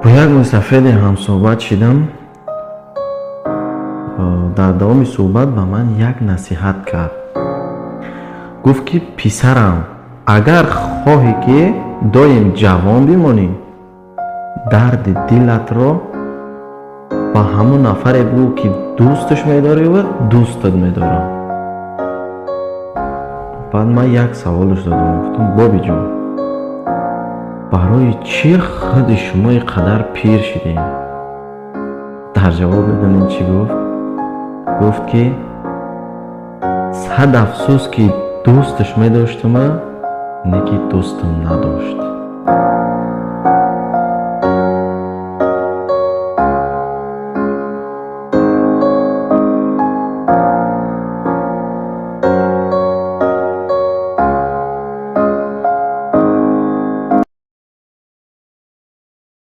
با یک مستفید هم صحبت شدم. در دوام صحبت به من یک نصیحت کرد. گفت که پسرم اگر خواهی که دایم جوان بمانی، درد دلت را با همون نفر بگو که دوستش میداری و دوستت میدارم. بعد من یک سوالش دادم، گفتم بابی جان برای چی خود شما اینقدر پیر شدین؟ در جواب بدونین چی گفت؟ گفت که صد افسوس که دوستش میداشتم، نه که دوستم نداشت.